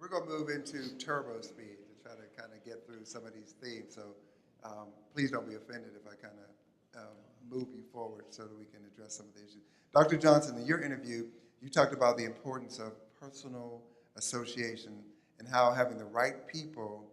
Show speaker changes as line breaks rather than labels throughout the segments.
We're going to move into turbo speed to try to kind of get through some of these themes. So please don't be offended if I kind of move you forward so that we can address some of the issues. Dr. Johnson, in your interview, you talked about the importance of personal association and how having the right people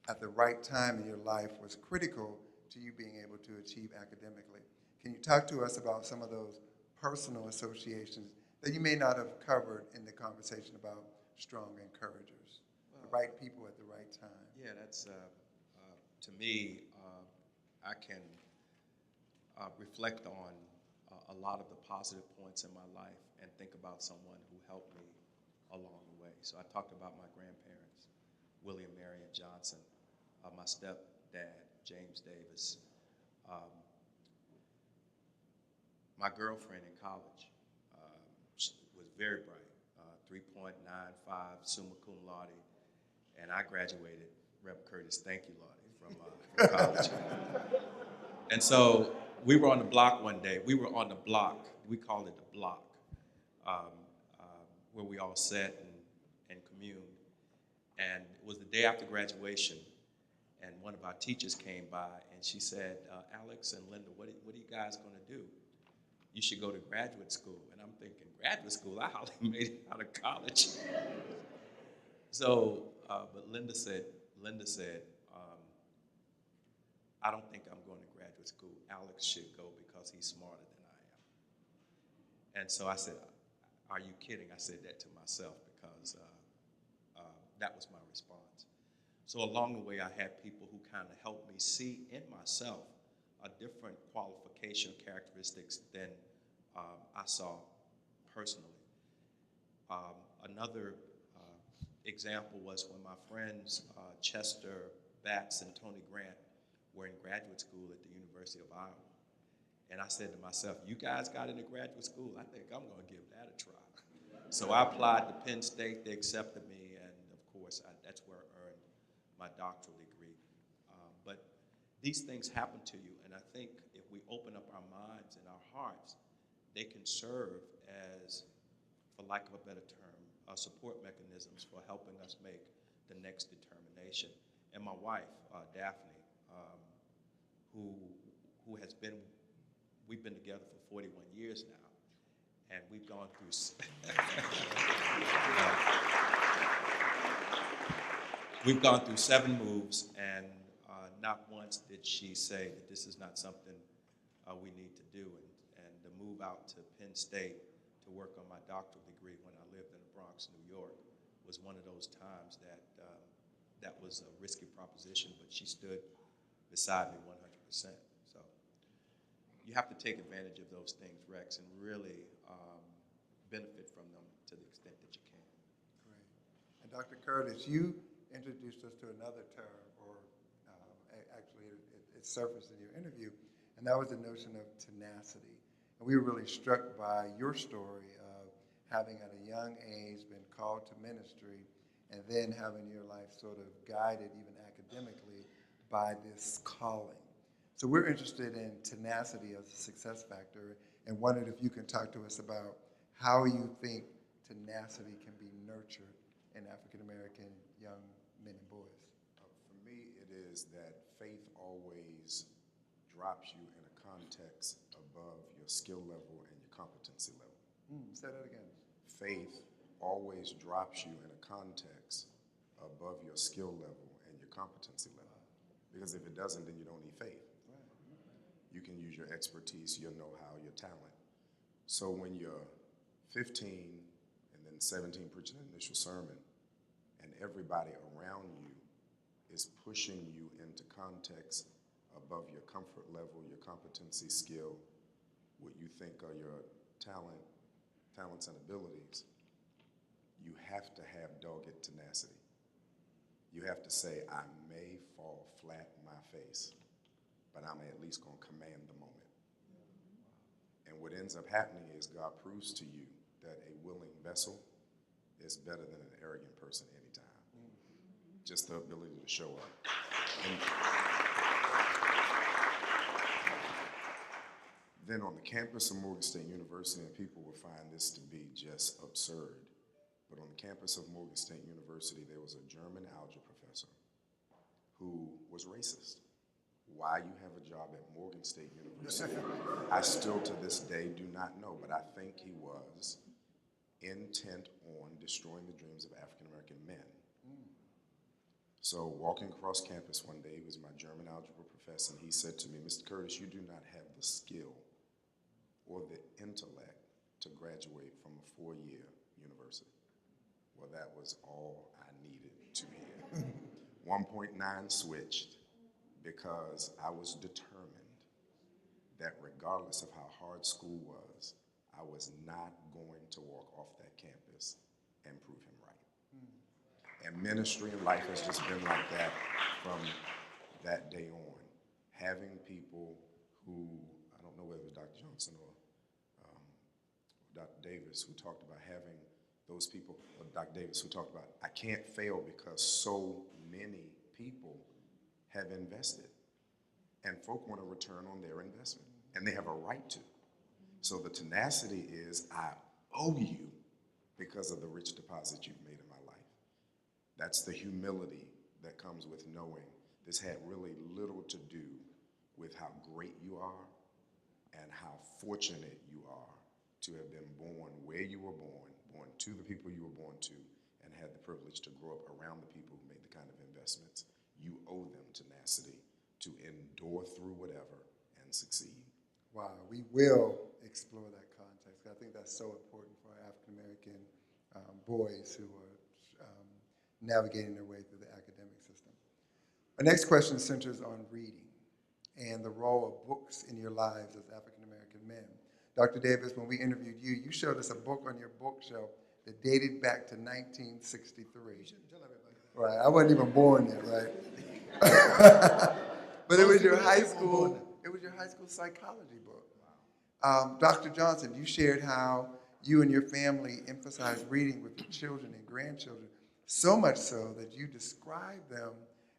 at the right time in your life was critical to you being able to achieve academically. Can you talk to us about some of those personal associations that you may not have covered in the conversation about strong encouragers, the right people at the right time?
Yeah, that's, to me, I can reflect on a lot of the positive points in my life and think about someone who helped me along the way. So I talked about my grandparents, William Marion Johnson, my stepdad, James Davis, my girlfriend in college. She was very bright, 3.95 summa cum laude, and I graduated, Rep. Curtis, thank you, Lottie, from college. And so we were on the block one day. We were on the block. We called it the block, where we all sat and communed. And it was the day after graduation, and one of our teachers came by, and she said, Alex and Linda, what are you guys going to do? You should go to graduate school. And I'm thinking, graduate school? I hardly made it out of college. So, but Linda said, I don't think I'm going to graduate school. Alex should go because he's smarter than I am. And so I said, are you kidding? I said that to myself because that was my response. So along the way, I had people who kind of helped me see in myself a different qualification characteristics than I saw personally. Another example was when my friends Chester Batts and Tony Grant were in graduate school at the University of Iowa. And I said to myself, you guys got into graduate school? I think I'm going to give that a try. So I applied to Penn State. They accepted me, and of course, that's where I earned my doctoral degree. But these things happen to you, and I think if we open up our minds and our hearts, they can serve as, for lack of a better term, support mechanisms for helping us make the next determination. And my wife, Daphne, who has been, we've been together for 41 years now, and we've gone through 7 moves, and not once did she say that this is not something we need to do. And the move out to Penn State to work on my doctoral degree when I lived in the Bronx, New York, was one of those times that that was a risky proposition, but she stood beside me 100%. So you have to take advantage of those things, Rex, and really benefit from them to the extent that you can.
Great. And Dr. Curtis, you introduced us to another term, or actually it surfaced in your interview, and that was the notion of tenacity. And we were really struck by your story of having at a young age been called to ministry and then having your life sort of guided even academically by this calling. So we're interested in tenacity as a success factor and wondered if you can talk to us about how you think tenacity can be nurtured in African-American young men and boys.
For me, it is that faith always drops you in a context above your skill level and your competency level.
Say that again.
Faith always drops you in a context above your skill level and your competency level. Because if it doesn't, then you don't need faith. You can use your expertise, your know-how, your talent. So when you're 15 and then 17 preaching an initial sermon, and everybody around you is pushing you into context above your comfort level, your competency, skill, what you think are your talents and abilities, you have to have dogged tenacity. You have to say, I may fall flat on my face, but I'm at least going to command the moment. And what ends up happening is God proves to you that a willing vessel is better than an arrogant person anytime. Just the ability to show up. And then on the campus of Morgan State University, and people will find this to be just absurd, But on the campus of Morgan State University, there was a German algebra professor who was racist. Why you have a job at Morgan State University, I still to this day do not know, but I think he was intent on destroying the dreams of African American men. So walking across campus one day, he was my German algebra professor, and he said to me, Mr. Curtis, you do not have the skill or the intellect to graduate from a four-year university. Well, that was all I needed to hear. 1.9 switched because I was determined that regardless of how hard school was, I was not going to walk off that campus and prove him right. And ministry and life has just been like that from that day on. Having people who, I don't know whether it was Dr. Johnson or Dr. Davis, who talked about having those people, or Dr. Davis, who talked about, I can't fail because so many people have invested. And folk want a return on their investment, and they have a right to. So the tenacity is, I owe you because of the rich deposit you've made in my life. That's the humility that comes with knowing this had really little to do with how great you are and how fortunate you are to have been born where you were born to the people you were born to, and had the privilege to grow up around the people who made the kind of investments. You owe them tenacity to endure through whatever and succeed.
Wow, we will explore that context. I think that's so important for African American boys who are navigating their way through the academic system. Our next question centers on reading and the role of books in your lives as African American men. Dr. Davis, when we interviewed you, you showed us a book on your bookshelf that dated back to 1963. You shouldn't tell everybody that. Right, I wasn't even born yet, right? But it was your high school. It was your high school psychology book. Dr. Johnson, you shared how you and your family emphasized reading with your children and grandchildren, so much so that you described them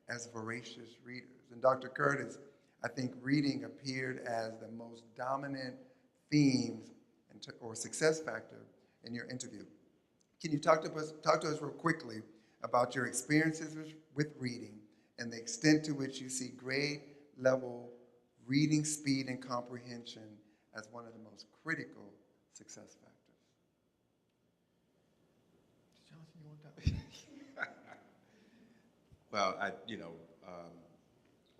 as voracious readers. And Dr. Curtis, I think reading appeared as the most dominant theme or success factor in your interview. Can you talk to us real quickly about your experiences with reading and the extent to which you see grade level reading speed and comprehension as one of the most critical success factors?
Jonathan, you want that? Well,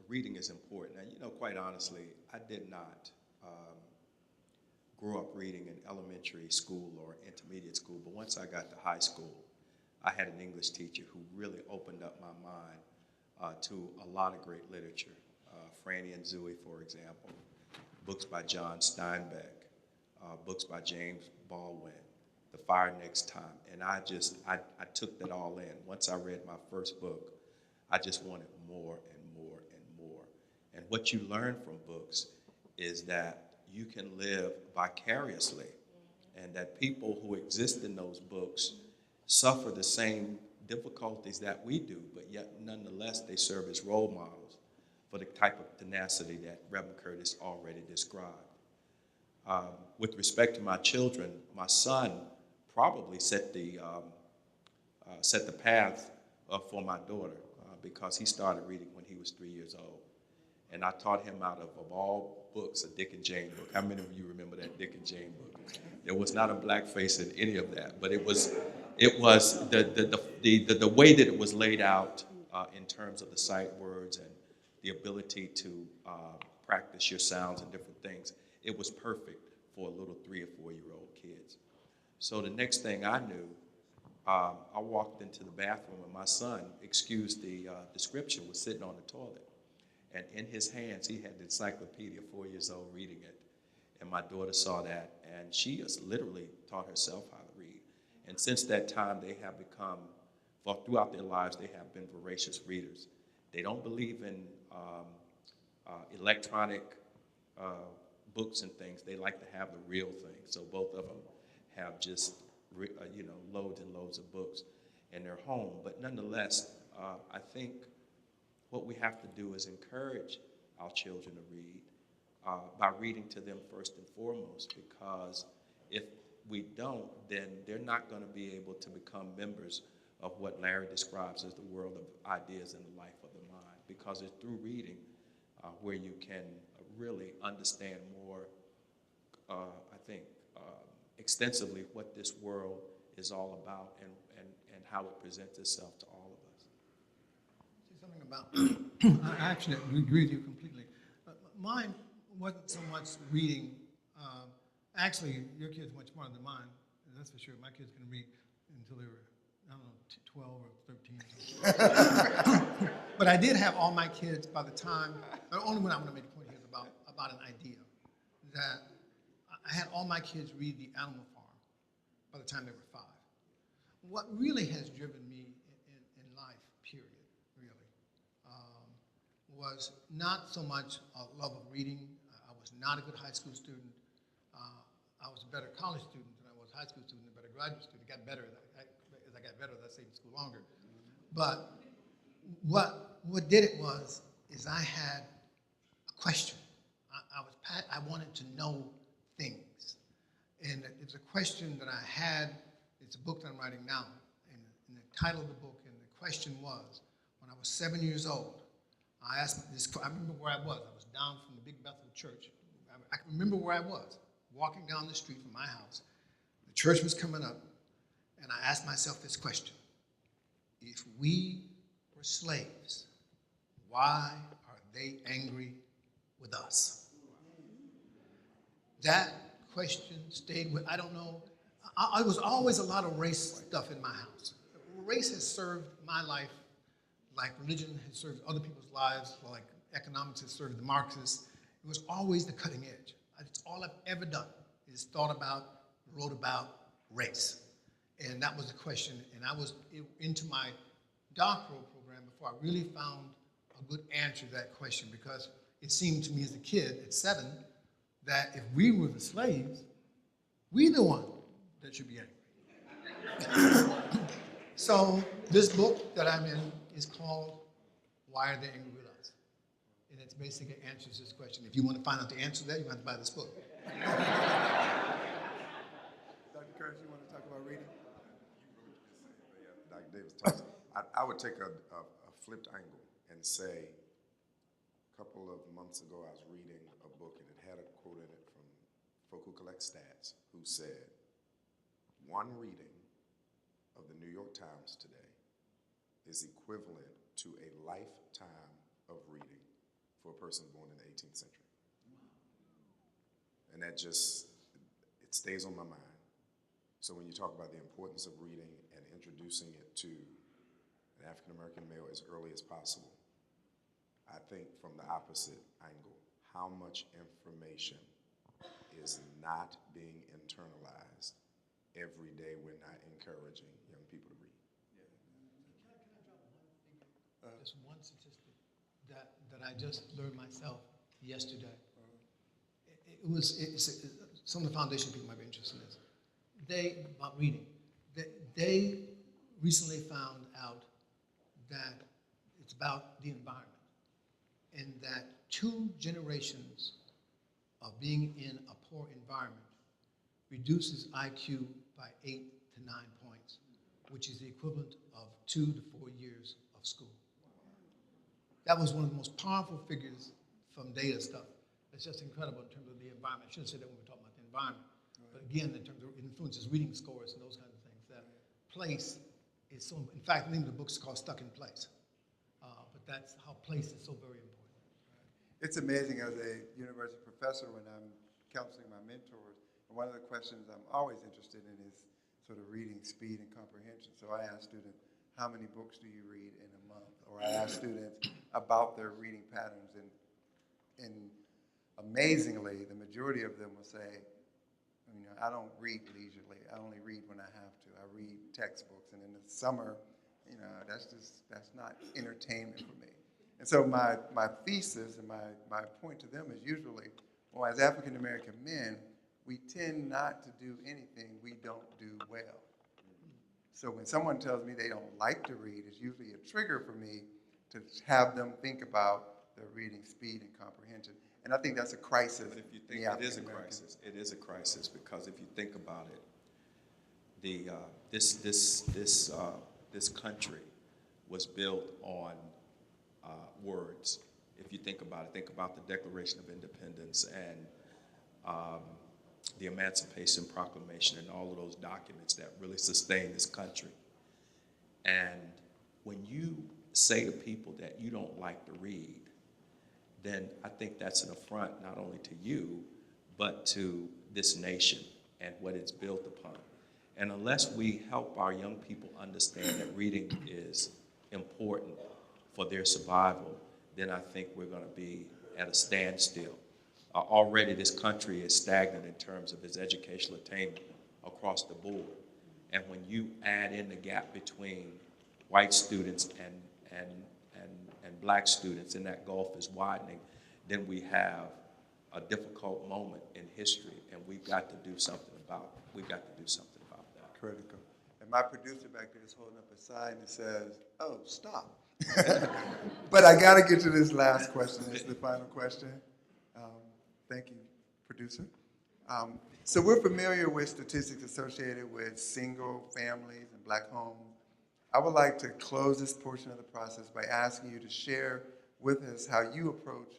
reading is important. And, quite honestly, I did not grow up reading in elementary school or intermediate school, but once I got to high school, I had an English teacher who really opened up my mind to a lot of great literature. Franny and Uzuri, for example, books by John Steinbeck, books by James Baldwin, The Fire Next Time. And I took that all in. Once I read my first book, I just wanted more and more and more. And what you learn from books is that you can live vicariously, and that people who exist in those books suffer the same difficulties that we do, but yet nonetheless they serve as role models for the type of tenacity that Reverend Curtis already described. With respect to my children, my son probably set the path for my daughter because he started reading when he was 3 years old. And I taught him out of all books, a Dick and Jane book. How many of you remember that Dick and Jane book? There was not a blackface in any of that, but it was the way that it was laid out in terms of the sight words and the ability to practice your sounds and different things. It was perfect for little 3 or 4 year old kids. So the next thing I knew, I walked into the bathroom and my son, excuse the description, was sitting on the toilet. And in his hands, he had the encyclopedia, 4 years old, reading it. And my daughter saw that, and she has literally taught herself how to read. And since that time, they have become, throughout their lives, they have been voracious readers. They don't believe in electronic books and things. They like to have the real thing. So both of them have just, loads and loads of books in their home. But nonetheless, I think what we have to do is encourage our children to read by reading to them first and foremost, because if we don't, then they're not going to be able to become members of what Larry describes as the world of ideas and the life of the mind, because it's through reading where you can really understand more, I think, extensly what this world is all about and how it presents itself to all of us.
Say something about, I actually agree with you completely. Mine wasn't so much reading. Actually, your kids are much smarter than mine, that's for sure. My kids can read until they were, I don't know, 12 or 13. But I did have all my kids by the time, the only one I want to make a point here is about an idea, that I had all my kids read The Animal Farm by the time they were 5. What really has driven me in life, period, really, was not so much a love of reading. I was not a good high school student. I was a better college student than I was a high school student, a better graduate student. It got better as I got better, as I stayed in school longer. But what did it is I had a question. I wanted to know things. And it was a question that I had. It's a book that I'm writing now. And the title of the book and the question was, when I was 7 years old, I asked this, I remember where I was. I was down from the Big Bethel Church. I can remember where I was, walking down the street from my house. The church was coming up, and I asked myself this question. If we were slaves, why are they angry with us? That question stayed with, I don't know, I was always a lot of race stuff in my house. Race has served my life like religion has served other people's lives, like economics has served the Marxists. It was always the cutting edge. It's all I've ever done is thought about, wrote about race. And that was the question. And I was into my doctoral program before I really found a good answer to that question, because it seemed to me as a kid at 7 that if we were the slaves, we're the one that should be angry. So this book that I'm in is called Why Are They Angry with Us? And it basically answers this question. If you want to find out the answer to that, you have to buy this book.
Dr. Curtis, you want to talk about reading?
Dr. Davis talks. I would take a flipped angle and say, a couple of months ago, I was reading a book, and it had a quote in it from folk who collect stats, who said, one reading of the New York Times today is equivalent to a lifetime of reading for a person born in the 18th century. And that just, it stays on my mind. So when you talk about the importance of reading and introducing it to an African-American male as early as possible, I think from the opposite angle, how much information is not being internalized every day. We're not encouraging young people to read.
There's one statistic that I just learned myself yesterday. It's some of the foundation people might be interested in this. About reading, they recently found out that it's about the environment, and that 2 generations of being in a poor environment reduces IQ by 8 to 9 points, which is the equivalent of 2 to 4 years of school. That was one of the most powerful figures from data stuff. It's just incredible in terms of the environment. I shouldn't say that when we're talking about the environment. But again, in terms of it influences reading scores and those kinds of things, that place is so, in fact, the name of the book is called Stuck in Place. But that's how place is so very important.
It's amazing as a university professor when I'm counseling my mentors, and one of the questions I'm always interested in is sort of reading speed and comprehension. So I ask students, how many books do you read in a month? Or I ask students about their reading patterns, and amazingly, the majority of them will say, I don't read leisurely. I only read when I have to. I read textbooks, and in the summer, that's not entertainment for me. And so my thesis and my point to them is usually, well, as African American men, we tend not to do anything we don't do well. So when someone tells me they don't like to read, it's usually a trigger for me to have them think about their reading speed and comprehension. And I think that's a crisis.
But if you think it is a crisis, because if you think about it, this country was built on words. If you think about the Declaration of Independence and the Emancipation Proclamation and all of those documents that really sustain this country. And when you say to people that you don't like to read, then I think that's an affront not only to you, but to this nation and what it's built upon. And unless we help our young people understand that reading is important for their survival, then I think we're going to be at a standstill. Already this country is stagnant in terms of its educational attainment across the board. And when you add in the gap between white students and black students, and that gulf is widening, then we have a difficult moment in history, and we've got to do something about that.
Critical. And my producer back there is holding up a sign that says, "Oh, stop." But I got to get to this last question. It's the final question. Thank you, producer. So we're familiar with statistics associated with single families and black homes. I would like to close this portion of the process by asking you to share with us how you approach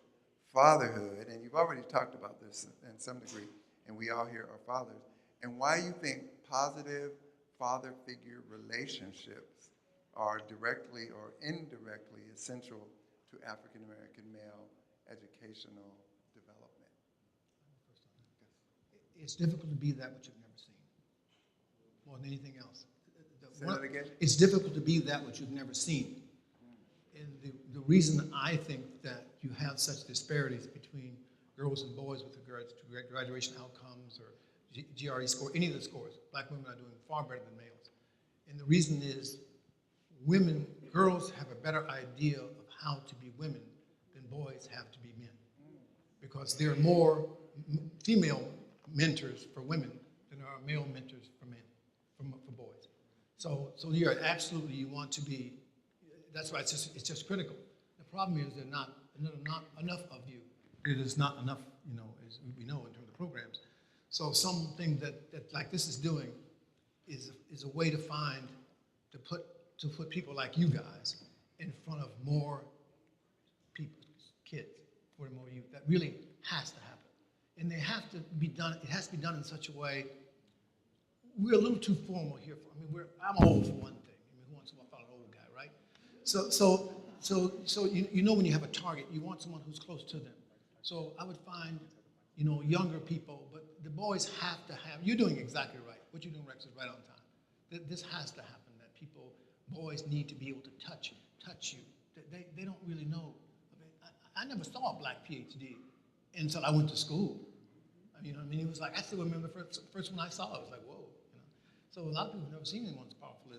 fatherhood, and you've already talked about this in some degree, and we all here are fathers, and why you think positive father-figure relationships are directly or indirectly essential to African-American male educational development.
It's difficult to be that which you've never seen, more than anything else.
Say that again?
It's difficult to be that which you've never seen. And the reason I think that you have such disparities between girls and boys with regards to graduation outcomes or GRE score, any of the scores, black women are doing far better than males. And the reason is girls have a better idea of how to be women than boys have to be men. Because there are more female mentors for women than there are male mentors for men, for boys. So you're absolutely, you want to be, that's why it's just critical. The problem is there are not enough of you. It is not enough, as we know in terms of programs. So something that like this is doing is a way to put people like you guys in front of more people, kids, for more youth. That really has to happen. And they have to be done, it has to be done in such a way. We're a little too formal here. I'm old for one thing. Who wants to follow an old guy, right? So when you have a target, you want someone who's close to them. So I would find, younger people, but the boys have to have, you're doing exactly right. What you're doing, Rex, is right on time. This has to happen, that boys need to be able to touch you. They don't really know. I never saw a black PhD until I went to school. It was like, I still remember the first one I saw, I was like, whoa. So a lot of people have never seen anyone as powerful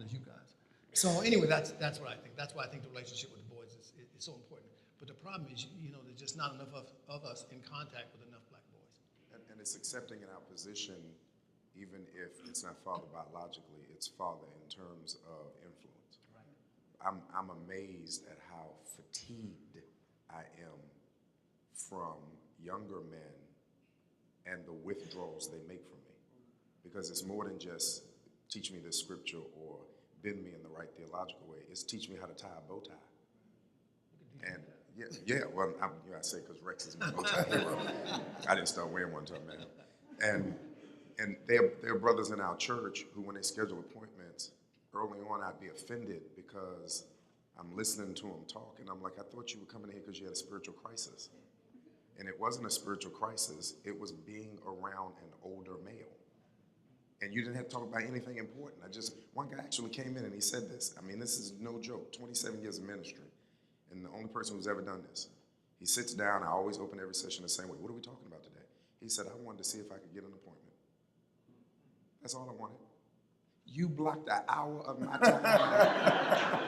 as you guys. So anyway, that's what I think. That's why I think the relationship with the boys is so important. But the problem is, there's just not enough of us in contact with enough black boys.
And it's accepting in our position, even if it's not father biologically, it's father in terms of influence. Right. I'm amazed at how fatigued I am from younger men and the withdrawals they make from me. Because it's more than just teach me this scripture or bend me in the right theological way. It's teach me how to tie a bow tie. And well, I say because Rex is my bow tie hero. I didn't start wearing one until I met him. And there are brothers in our church who, when they schedule appointments, early on I'd be offended because I'm listening to them talk, and I'm like, I thought you were coming here because you had a spiritual crisis. And it wasn't a spiritual crisis, it was being around an older male. And you didn't have to talk about anything important. One guy actually came in and he said this. This is no joke, 27 years of ministry, and the only person who's ever done this. He sits down, I always open every session the same way. What are we talking about today? He said, I wanted to see if I could get an appointment. That's all I wanted. You blocked an hour of my time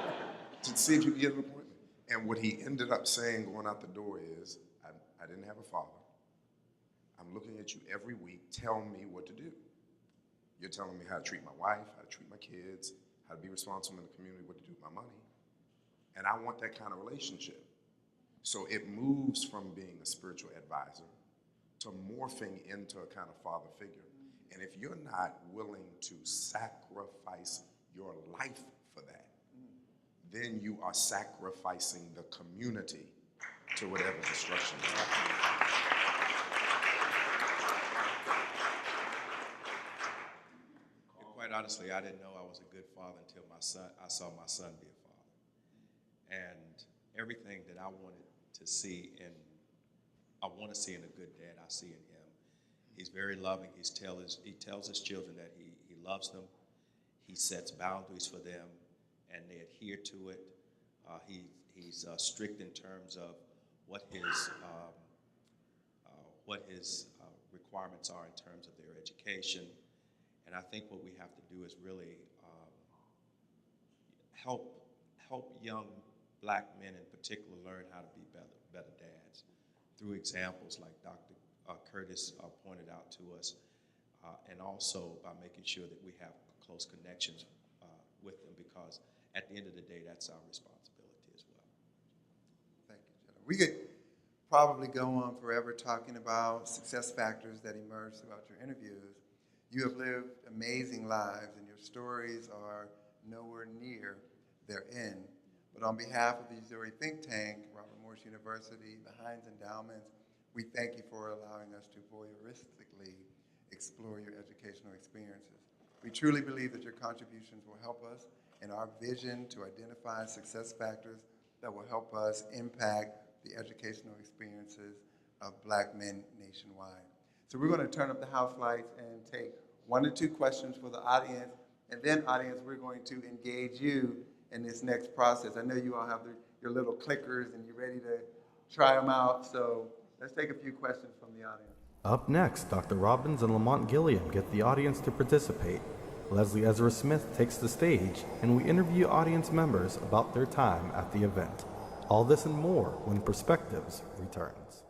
to see if you could get an appointment. And what he ended up saying going out the door is, I didn't have a father. I'm looking at you every week. Tell me what to do. You're telling me how to treat my wife, how to treat my kids, how to be responsible in the community, what to do with my money. And I want that kind of relationship. So it moves from being a spiritual advisor to morphing into a kind of father figure. And if you're not willing to sacrifice your life for that, then you are sacrificing the community to whatever destruction is happening.
And quite honestly, I didn't know I was a good father until I saw my son be a father. And everything that I want to see in a good dad, I see in him. He's very loving. He tells his children that he loves them. He sets boundaries for them, and they adhere to it. He's strict in terms of what his requirements are in terms of their education. And I think what we have to do is really help young black men in particular learn how to be better dads through examples like Dr. Curtis pointed out to us, and also by making sure that we have close connections with them, because at the end of the day, that's our responsibility as well.
Thank you, gentlemen. We could probably go on forever talking about success factors that emerge throughout your interviews. You have lived amazing lives, and your stories are nowhere near their end. But on behalf of the Uzuri think tank, Robert Morris University, the Heinz Endowments, we thank you for allowing us to voyeuristically explore your educational experiences. We truly believe that your contributions will help us in our vision to identify success factors that will help us impact the educational experiences of black men nationwide. So we're going to turn up the house lights and take 1 or 2 questions for the audience, and then audience, we're going to engage you in this next process. I know you all have your little clickers and you're ready to try them out, so let's take a few questions from the audience.
Up next, Dr. Robbins and Lamont Gilliam get the audience to participate. Leslie Ezra Smith takes the stage, and we interview audience members about their time at the event. All this and more when Perspectives returns.